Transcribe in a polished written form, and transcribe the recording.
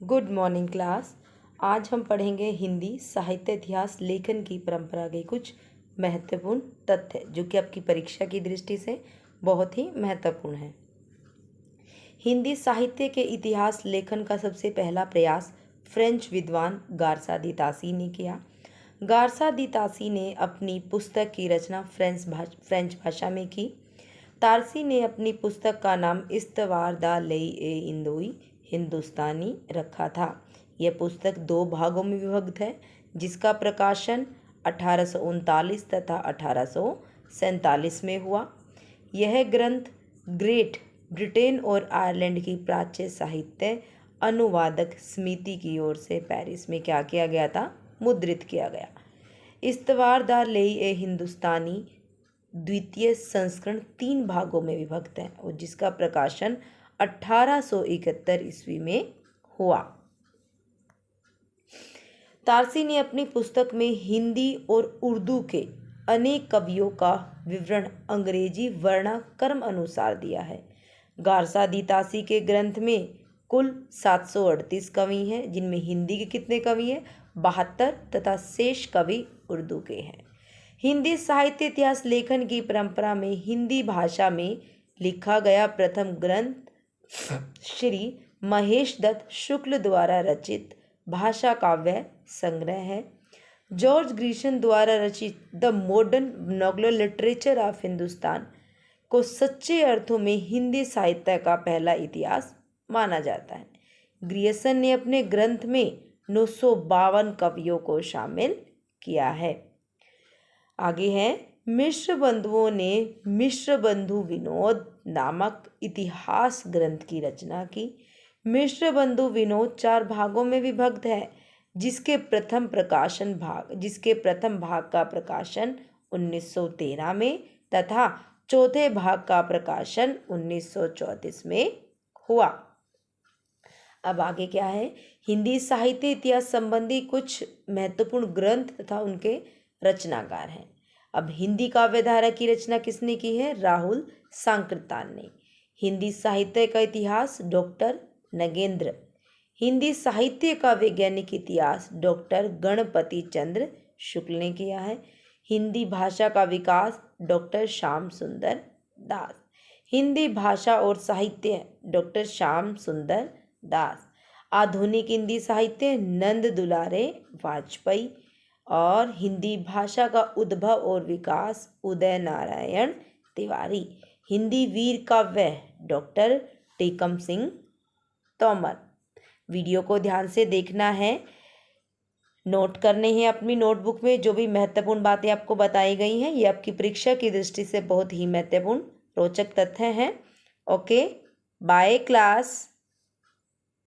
Good morning class. आज हम पढ़ेंगे हिंदी साहित्य इतिहास लेखन की परंपरा के कुछ महत्वपूर्ण तथ्य जो कि आपकी परीक्षा की दृष्टि से बहुत ही महत्वपूर्ण है। हिंदी साहित्य के इतिहास लेखन का सबसे पहला प्रयास फ्रेंच विद्वान गारसा दी तासी ने किया। गारसा दी तासी ने अपनी पुस्तक की रचना फ्रेंच भाषा में की। तारसी ने अपनी पुस्तक का नाम इस्तवार दा लेई ए इंदोई हिंदुस्तानी रखा था। यह पुस्तक 2 भागों में विभक्त है, जिसका प्रकाशन 1839 तथा 1847 में हुआ। यह ग्रंथ ग्रेट ब्रिटेन और आयरलैंड की प्राच्य साहित्य अनुवादक समिति की ओर से पेरिस में क्या किया गया था? मुद्रित किया गया। इस्तवार दा लेई ए हिंदुस्तानी द्वितीय संस्करण 3 भागों में विभक्त है और जिसका प्रकाशन 1871 ईस्वी में हुआ। तारसी ने अपनी पुस्तक में हिंदी और उर्दू के अनेक कवियों का विवरण अंग्रेजी वर्णाक्रम अनुसार दिया है। गारसा दी तासी के ग्रंथ में कुल 738 कवि हैं, जिनमें हिंदी के कितने कवि हैं? 72 तथा शेष कवि उर्दू के हैं। हिंदी साहित्य इतिहास लेखन की परंपरा में हिंदी भाषा में लिखा गया प्रथम ग्रंथ श्री महेश दत्त शुक्ल द्वारा रचित भाषा काव्य संग्रह है। जॉर्ज ग्रीशन द्वारा रचित the modern vernacular literature of Hindustan को सच्चे अर्थों में हिंदी साहित्य का पहला इतिहास माना जाता है। ग्रियर्सन ने अपने ग्रंथ में 952 कवियों को शामिल किया है। आगे है, मिश्र बंधुओं ने मिश्र बंधु विनोद नामक इतिहास ग्रंथ की रचना की। मिश्र बंधु विनोद 4 भागों में विभक्त है, जिसके प्रथम भाग का प्रकाशन 1913 में तथा चौथे भाग का प्रकाशन 1934 में हुआ। अब आगे क्या है? हिंदी साहित्य इतिहास संबंधी कुछ महत्वपूर्ण ग्रंथ तथा उनके रचनाकार हैं। अब हिंदी काव्यधारा की रचना किसने की है? राहुल सांकृत्यायन ने। हिंदी साहित्य का इतिहास डॉक्टर नगेंद्र। हिंदी साहित्य का वैज्ञानिक इतिहास डॉक्टर गणपति चंद्र शुक्ल ने किया है। हिंदी भाषा का विकास डॉक्टर श्याम सुंदर दास। हिंदी भाषा और साहित्य डॉक्टर श्याम सुंदर दास। आधुनिक हिंदी साहित्य नंद दुलारे वाजपेयी। और हिंदी भाषा का उद्भव और विकास उदय नारायण तिवारी। हिंदी वीर काव्य डॉक्टर टेकम सिंह तोमर। वीडियो को ध्यान से देखना है, नोट करने हैं अपनी नोटबुक में। जो भी महत्वपूर्ण बातें आपको बताई गई हैं, ये आपकी परीक्षा की दृष्टि से बहुत ही महत्वपूर्ण रोचक तथ्य हैं। Okay, bye class.